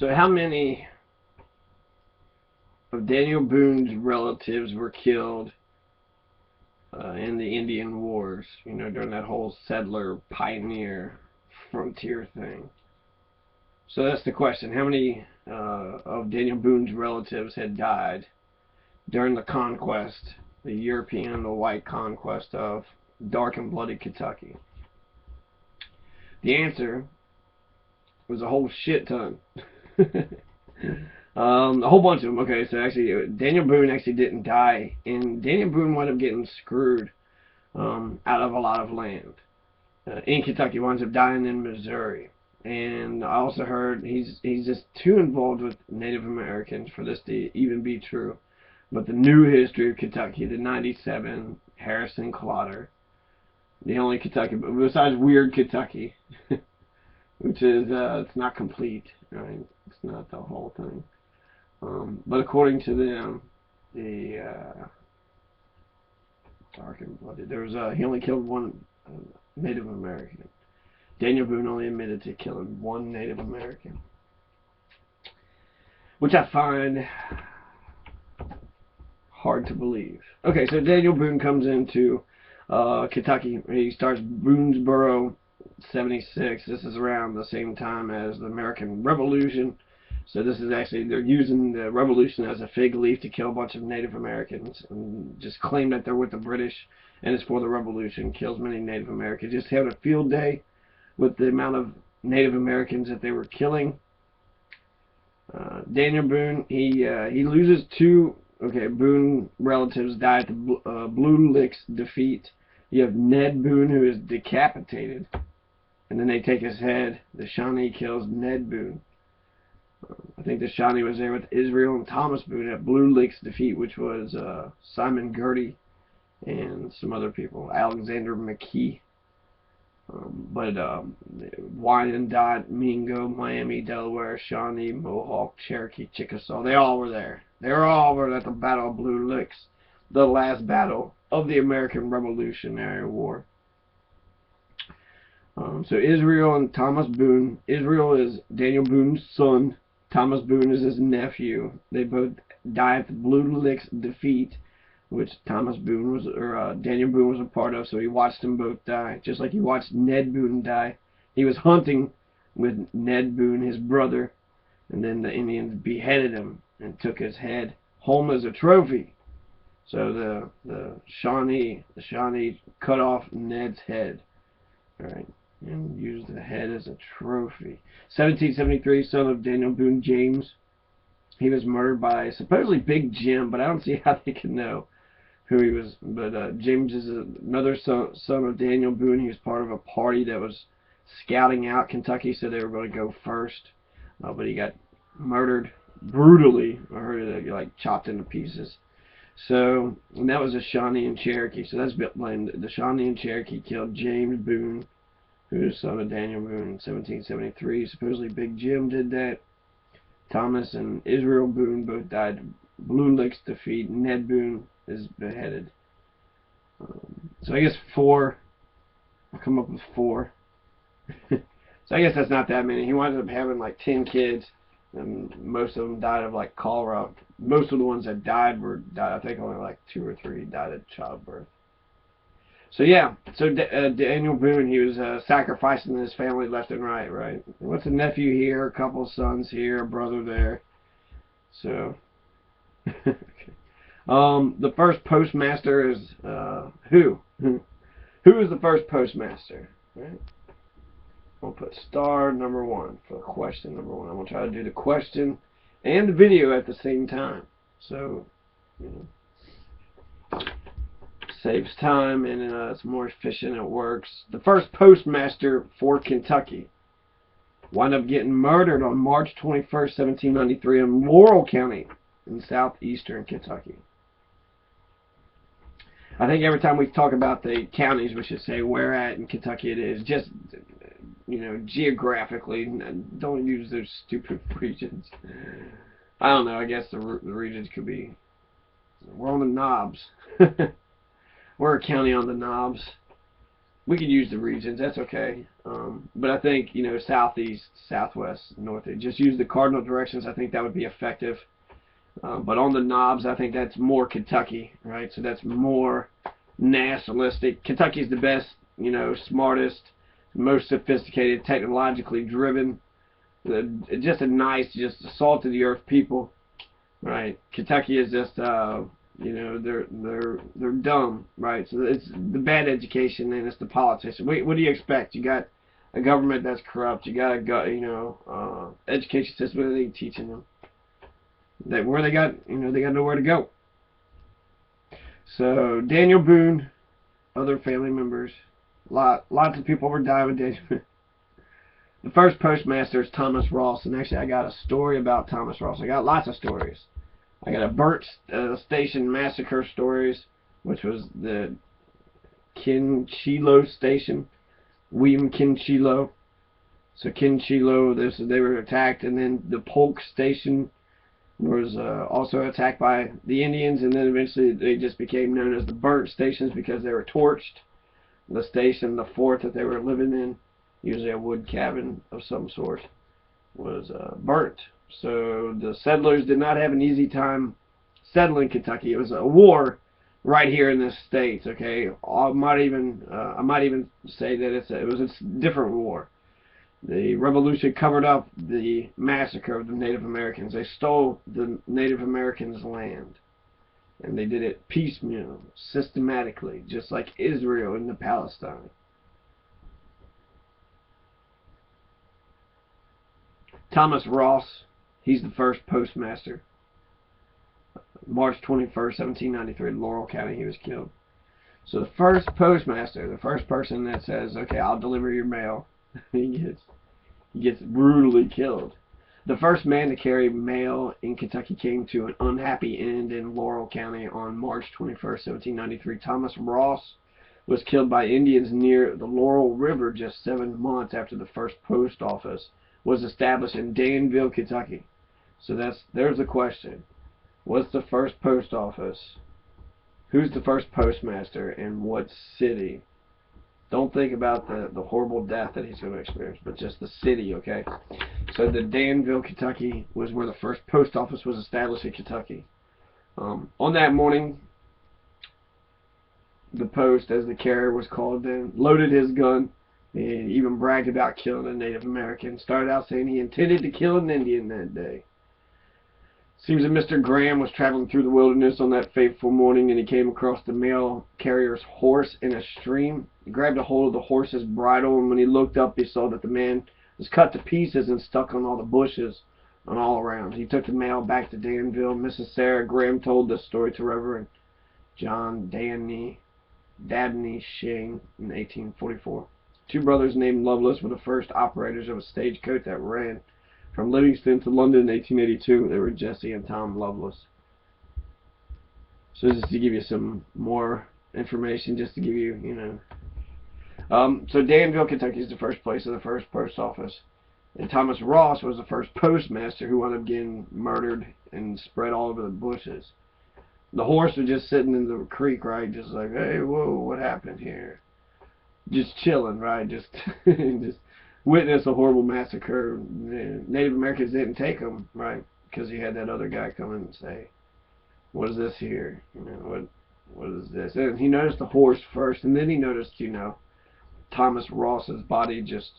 So how many of Daniel Boone's relatives were killed in the Indian Wars? You know, during that whole settler, pioneer, frontier thing. So that's the question. How many of Daniel Boone's relatives had died during the conquest, the European and the white conquest of dark and bloody Kentucky? The answer was a whole shit ton. A whole bunch of them. Okay, so actually, Daniel Boone actually didn't die, and Daniel Boone wound up getting screwed out of a lot of land in Kentucky. Winds up dying in Missouri, and I also heard he's just too involved with Native Americans for this to even be true. But the new history of Kentucky, the '97 Harrison Clotter, the only Kentucky besides Weird Kentucky, which is it's not complete, right? It's not the whole thing. But according to them, the dark and bloody, there was he only killed one Native American. Daniel Boone only admitted to killing one Native American, which I find hard to believe. Okay, so Daniel Boone comes into Kentucky. He starts Boonesboro 76. This is around the same time as the American Revolution. So this is actually, they're using the Revolution as a fig leaf to kill a bunch of Native Americans and just claim that they're with the British and it's for the Revolution. Kills many Native Americans. Just having a field day with the amount of Native Americans that they were killing. Daniel Boone, he loses two. Okay, Boone relatives die at the Blue Licks defeat. You have Ned Boone, who is decapitated, and then they take his head. The Shawnee kills Ned Boone. I think the Shawnee was there with Israel and Thomas Boone at Blue Licks defeat, which was Simon Girty and some other people, Alexander McKee. But Wyandotte, Mingo, Miami, Delaware, Shawnee, Mohawk, Cherokee, Chickasaw, they all were there. They all were at the Battle of Blue Licks, the last battle of the American Revolutionary War. So Israel and Thomas Boone. Israel is Daniel Boone's son. Thomas Boone is his nephew. They both die at the Blue Licks defeat, which Thomas Boone was, or Daniel Boone was a part of. So he watched them both die, just like he watched Ned Boone die. He was hunting with Ned Boone, his brother, and then the Indians beheaded him and took his head home as a trophy. So the Shawnee cut off Ned's head, right, and used the head as a trophy. 1773, son of Daniel Boone, James. He was murdered by supposedly Big Jim, but I don't see how they can know who he was. But James is another son of Daniel Boone. He was part of a party that was scouting out Kentucky, so they were going to go first. But he got murdered brutally. I heard it like chopped into pieces. So, and that was a Shawnee and Cherokee. So that's blamed. The Shawnee and Cherokee killed James Boone, who was son of Daniel Boone, in 1773. Supposedly Big Jim did that. Thomas and Israel Boone both died. Blue Licks defeat. Ned Boone is beheaded. So I guess 4. I'll come up with 4. So I guess that's not that many. He wound up having like 10 kids, and most of them died of like cholera. Most of the ones that died, I think only like 2 or 3 died at childbirth. So yeah, so Daniel Boone, he was sacrificing his family left and right? What's a nephew here, a couple sons here, a brother there. So, okay. The first postmaster is who? Who is the first postmaster? Right. We'll put star number 1 for question number 1. I'm gonna try to do the question and the video at the same time. So, you know, saves time and it's more efficient. It works. The first postmaster for Kentucky wound up getting murdered on March 21st, 1793 in Laurel County in southeastern Kentucky. I think every time we talk about the counties, we should say where at in Kentucky it is. Just, you know, geographically. Don't use those stupid regions. I don't know. I guess the regions could be. We're on the knobs. We're a county on the knobs. we could use the regions. That's okay. But I think, southeast, southwest, northeast. Just use the cardinal directions. I think that would be effective. But on the knobs, I think that's more Kentucky, right? So that's more nationalistic. Kentucky's the best, smartest, most sophisticated, technologically driven. Just a nice, just salt of the earth people, right? Kentucky is just, they're dumb, right? So it's the bad education and it's the politics. What do you expect? You got a government that's corrupt. You got education system that ain't teaching them. They got nowhere to go. So Daniel Boone, other family members, lots of people were dying with Daniel Boone. The first postmaster is Thomas Ross, and actually I got a story about Thomas Ross. I got lots of stories. I got a Burnt Station Massacre stories, which was the Kincheloe Station, William Kincheloe. So Kincheloe, they were attacked, and then the Polk Station was also attacked by the Indians, and then eventually they just became known as the Burnt Stations because they were torched. The station, the fort that they were living in, usually a wood cabin of some sort, was burnt. So the settlers did not have an easy time settling Kentucky. It was a war right here in this state. Okay, I might even say that it was a different war. The Revolution covered up the massacre of the Native Americans. They stole the Native Americans' land, and they did it piecemeal, systematically, just like Israel in the Palestine. Thomas Ross, he's the first postmaster. March 21st, 1793, Laurel County, he was killed. So the first postmaster, the first person that says, okay, I'll deliver your mail, he gets brutally killed. The first man to carry mail in Kentucky came to an unhappy end in Laurel County on March 21st, 1793. Thomas Ross was killed by Indians near the Laurel River just 7 months after the first post office was established in Danville, Kentucky. So there's the question. What's the first post office? Who's the first postmaster and what city? Don't think about the horrible death that he's going to experience, but just the city, okay? So the Danville, Kentucky was where the first post office was established in Kentucky. On that morning, the post, as the carrier was called then, loaded his gun and even bragged about killing a Native American. Started out saying he intended to kill an Indian that day. Seems that Mr. Graham was traveling through the wilderness on that fateful morning, and he came across the mail carrier's horse in a stream. He grabbed a hold of the horse's bridle, and when he looked up, he saw that the man was cut to pieces and stuck on all the bushes and all around. He took the mail back to Danville. Mrs. Sarah Graham told this story to Reverend John Dabney Shing in 1844. Two brothers named Lovelace were the first operators of a stagecoach that ran from Livingston to London in 1882. They were Jesse and Tom Lovelace. So just to give you some more information, just to give you, so Danville, Kentucky is the first place of the first post office. And Thomas Ross was the first postmaster who wound up getting murdered and spread all over the bushes. The horse was just sitting in the creek, right? Just like, hey, whoa, what happened here? Just chilling, right? Just witness a horrible massacre. The Native Americans didn't take him, right? Because you had that other guy come in and say, what is this here? What is this? And he noticed the horse first, and then he noticed, Thomas Ross's body just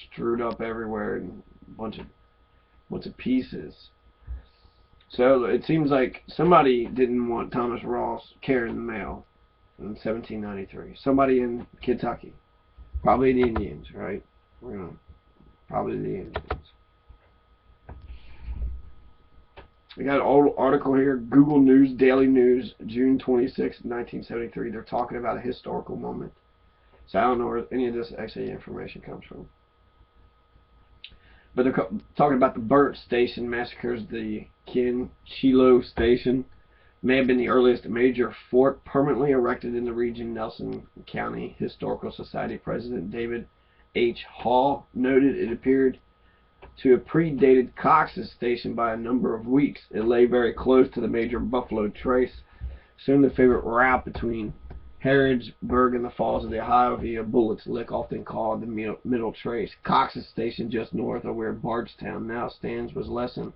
strewed up everywhere in a bunch of pieces. So it seems like somebody didn't want Thomas Ross carrying the mail in 1793. Somebody in Kentucky. Probably the Indians, right? Probably the Indians. We got an old article here, Google News, Daily News, June 26, 1973. They're talking about a historical moment. So I don't know where any of this actually information comes from. But they're talking about the Burnt Station Massacres. The Kincheloe Station may have been the earliest major fort permanently erected in the region. Nelson County Historical Society President David H. Hall noted it appeared to have predated Cox's Station by a number of weeks. It lay very close to the major Buffalo Trace, soon the favorite route between Harrodsburg in the Falls of the Ohio via Bullett's Lick, often called the Middle Trace. Cox's Station, just north of where Bardstown now stands, was less than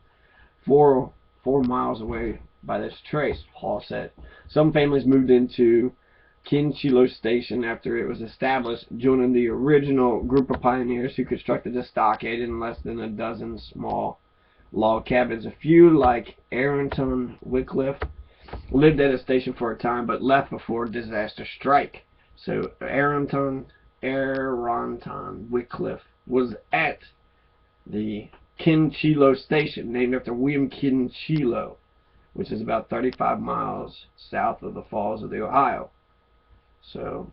four miles away by this trace, Hall said. Some families moved into Kincheloe Station after it was established, joining the original group of pioneers who constructed the stockade in less than a dozen small log cabins. A few, like Arrington Wycliffe, lived at a station for a time, but left before disaster strike. So Arrington Wycliffe was at the Kincheloe Station, named after William Kincheloe, which is about 35 miles south of the Falls of the Ohio. So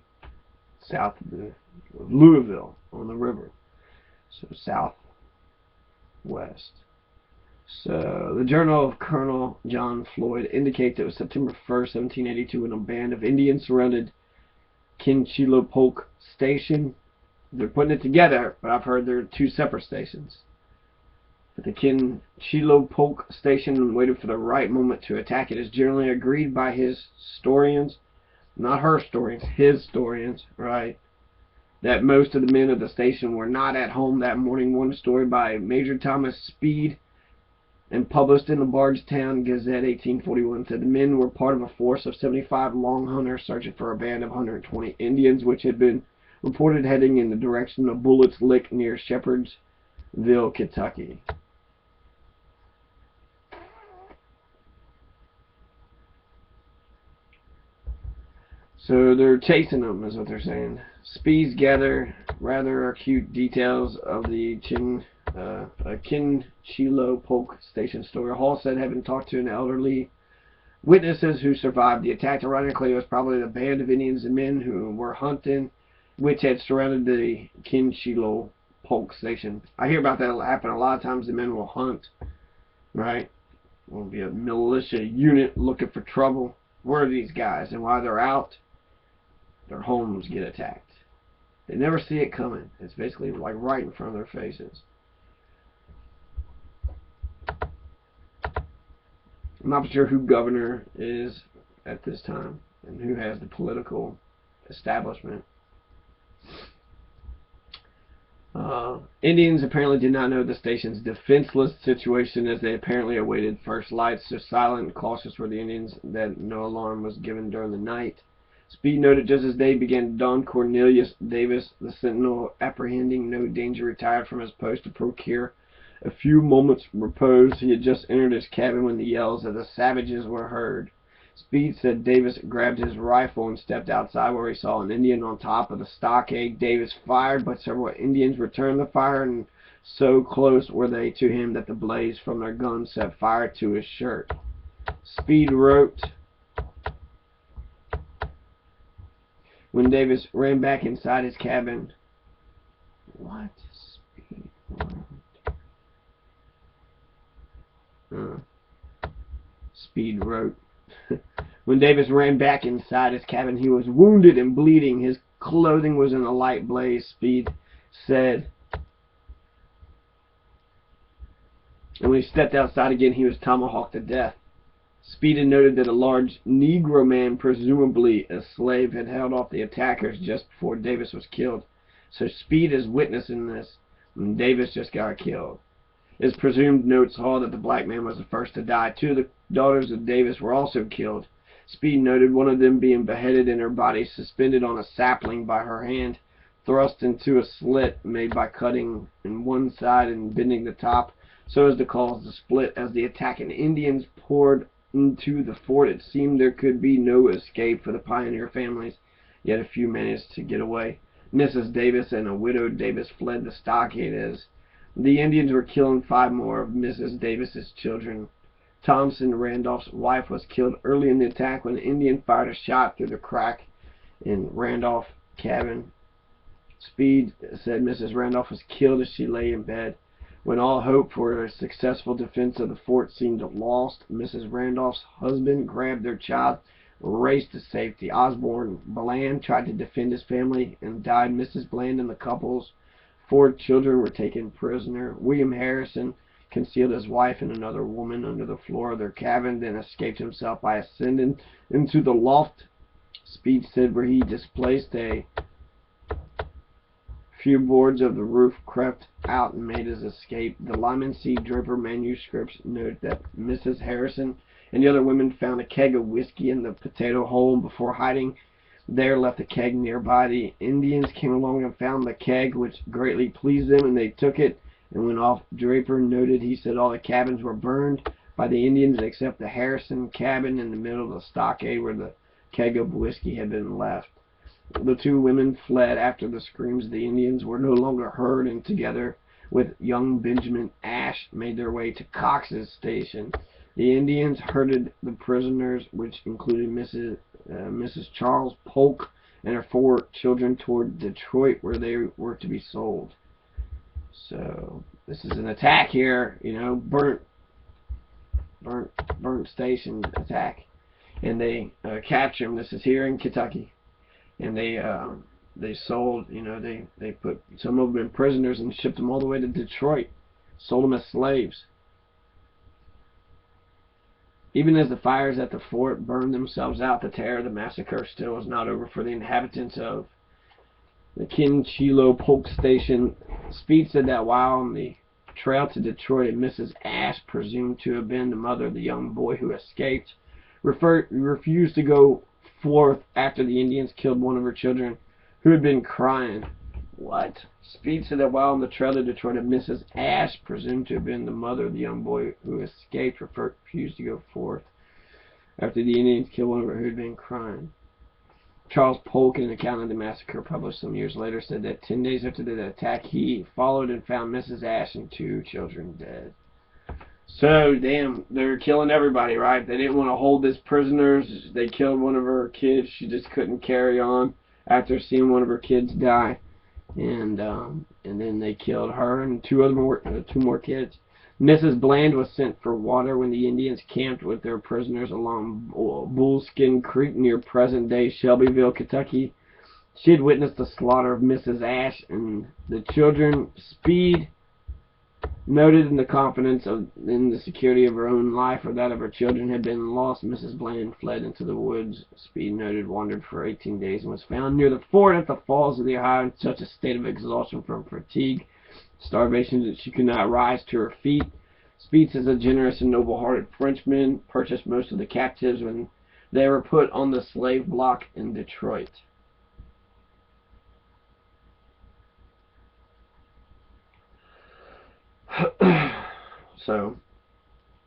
south of Louisville on the river. So southwest. So the Journal of Colonel John Floyd indicates it was September 1st, 1782, when a band of Indians surrounded Kincheloe Station. They're putting it together, but I've heard they're two separate stations. But the Kincheloe Station waited for the right moment to attack. It is generally agreed by his historians, not her historians, his historians, right, that most of the men of the station were not at home that morning. One story by Major Thomas Speed and published in the Bardstown Gazette 1841 said the men were part of a force of 75 long hunters searching for a band of 120 Indians, which had been reported heading in the direction of Bullett's Lick near Shepherdsville, Kentucky. So they're chasing them, is what they're saying. Speeds gather rather acute details of the Kincheloe Station story. Hall said, having talked to an elderly witnesses who survived the attack, ironically, it was probably the band of Indians and men who were hunting, which had surrounded the Kincheloe Station. I hear about that happen a lot of times. The men will hunt, right? Will be a militia unit looking for trouble. Where are these guys? And while they're out, their homes get attacked. They never see it coming. It's basically like right in front of their faces. I'm not sure who governor is at this time and who has the political establishment. Indians apparently did not know the station's defenseless situation, as they apparently awaited first lights. So silent and cautious were the Indians that no alarm was given during the night. Speed noted just as day began to dawn, Cornelius Davis, the sentinel, apprehending no danger, retired from his post to procure a few moments' repose. He had just entered his cabin when the yells of the savages were heard. Speed said Davis grabbed his rifle and stepped outside, where he saw an Indian on top of the stockade. Davis fired, but several Indians returned the fire, and so close were they to him that the blaze from their guns set fire to his shirt. Speed wrote, when Davis ran back inside his cabin, what? Speed wrote. Speed wrote, when Davis ran back inside his cabin, he was wounded and bleeding. His clothing was in a light blaze, Speed said. And when he stepped outside again, he was tomahawked to death. Speed had noted that a large Negro man, presumably a slave, had held off the attackers just before Davis was killed. So Speed is witnessing this when Davis just got killed. It is presumed, notes Hall, that the black man was the first to die. Two of the daughters of Davis were also killed. Speed noted one of them being beheaded and her body suspended on a sapling by her hand, thrust into a slit made by cutting in one side and bending the top so as to cause the split. As the attacking Indians poured into the fort, it seemed there could be no escape for the pioneer families, yet a few managed to get away. Mrs. Davis and a widowed Davis fled the stockade as the Indians were killing 5 more of Mrs. Davis's children. Thompson, Randolph's wife, was killed early in the attack when an Indian fired a shot through the crack in Randolph's cabin. Speed said Mrs. Randolph was killed as she lay in bed. When all hope for a successful defense of the fort seemed lost, Mrs. Randolph's husband grabbed their child, raced to safety. Osborne Bland tried to defend his family and died. Mrs. Bland and the couple's 4 children were taken prisoner. William Harrison concealed his wife and another woman under the floor of their cabin, then escaped himself by ascending into the loft Speed said where he displaced a few boards of the roof, crept out, and made his escape. The Lyman C. Draper manuscripts note that Mrs. Harrison and the other women found a keg of whiskey in the potato hole, and before hiding there left the keg nearby. The Indians came along and found the keg, which greatly pleased them, and they took it and went off. Draper noted, he said, all the cabins were burned by the Indians except the Harrison cabin in the middle of the stockade where the keg of whiskey had been left. The two women fled after the screams of the Indians were no longer heard, and together with young Benjamin Ash made their way to Cox's Station. The Indians herded the prisoners, which included Mrs. Charles Polk and her 4 children, toward Detroit, where they were to be sold. So this is an attack here, you know, Burnt Station attack, and they capture them. This is here in Kentucky, and they sold, you know, they put some of them in prisoners and shipped them all the way to Detroit, sold them as slaves. Even as the fires at the fort burned themselves out, the terror of the massacre still was not over for the inhabitants of the Kincheloe Polk Station. Speed said that while on the trail to Detroit, Mrs. Ash, presumed to have been the mother of the young boy who escaped, refused to go forth after the Indians killed one of her children, who had been crying. What? Speed said that while on the trail to Detroit, Mrs. Ash, presumed to have been the mother of the young boy who escaped, refused to go forth after the Indians killed one of her who had been crying. Charles Polk, in an account of the massacre published some years later, said that 10 days after the attack, he followed and found Mrs. Ash and 2 children dead. So, damn, they're killing everybody, right? They didn't want to hold this prisoners. They killed one of her kids. She just couldn't carry on after seeing one of her kids die. And then they killed her and 2 more kids. Mrs. Bland was sent for water when the Indians camped with their prisoners along Bullskin Creek near present-day Shelbyville, Kentucky. She had witnessed the slaughter of Mrs. Ash and the children. Speed noted in the confidence in the security of her own life or that of her children had been lost. Mrs. Bland fled into the woods. Speed noted wandered for 18 days and was found near the fort at the falls of the Ohio in such a state of exhaustion from fatigue, starvation, that she could not rise to her feet. Speed says a generous and noble-hearted Frenchman purchased most of the captives when they were put on the slave block in Detroit. So,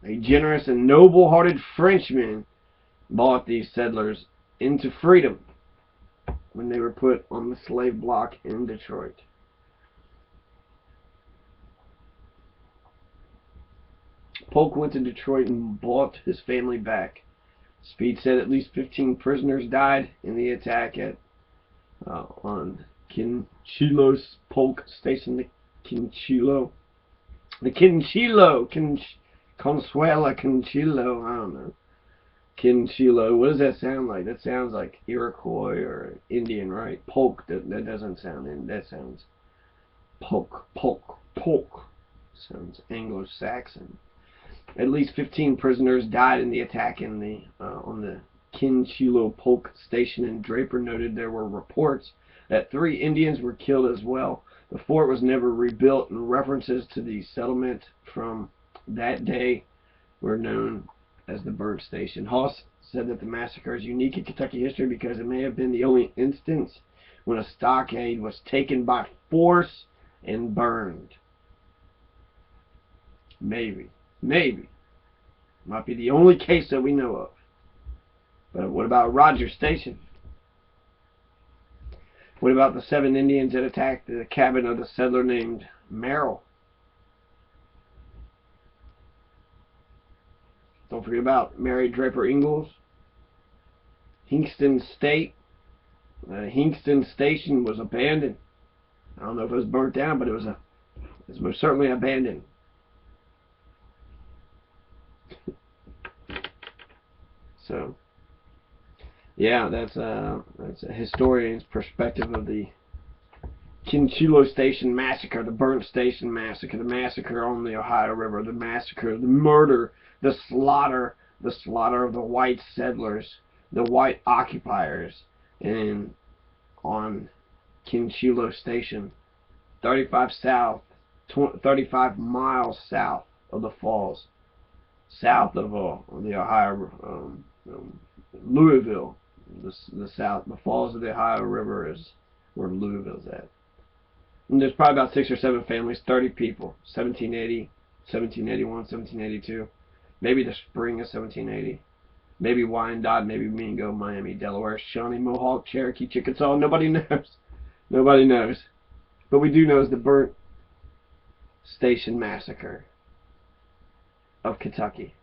a generous and noble-hearted Frenchman bought these settlers into freedom when they were put on the slave block in Detroit. Polk went to Detroit and bought his family back. Speed said at least 15 prisoners died in the attack on Kincheloe Polk Station. Consuela, Kincheloe, I don't know. Kincheloe, what does that sound like? That sounds like Iroquois or Indian, right? Polk, that doesn't sound, that sounds polk. Sounds Anglo-Saxon. At least 15 prisoners died in the attack on the Kincheloe Polk Station, and Draper noted there were reports that 3 Indians were killed as well. The fort was never rebuilt, and references to the settlement from that day were known as the Burnt Station. Hoss said that the massacre is unique in Kentucky history because it may have been the only instance when a stockade was taken by force and burned. Maybe. Might be the only case that we know of. But what about Rogers Station? What about the 7 Indians that attacked the cabin of the settler named Merrill? Don't forget about Mary Draper Ingalls. Hingston Station was abandoned. I don't know if it was burnt down, but it was most certainly abandoned. So, yeah, that's a historian's perspective of the Kincheloe Station Massacre, the Burnt Station Massacre, the massacre on the Ohio River, the massacre, the murder, the slaughter of the white settlers, the white occupiers, and on Kincheloe Station, 35 miles south of the falls, south of the Ohio, Louisville. The falls of the Ohio River is where Louisville's at. And there's probably about 6 or 7 families, 30 people, 1780, 1781, 1782, maybe the spring of 1780, maybe Wyandotte, maybe Mingo, Miami, Delaware, Shawnee, Mohawk, Cherokee, Chickasaw. Nobody knows. Nobody knows. But we do know is the Burnt Station Massacre of Kentucky.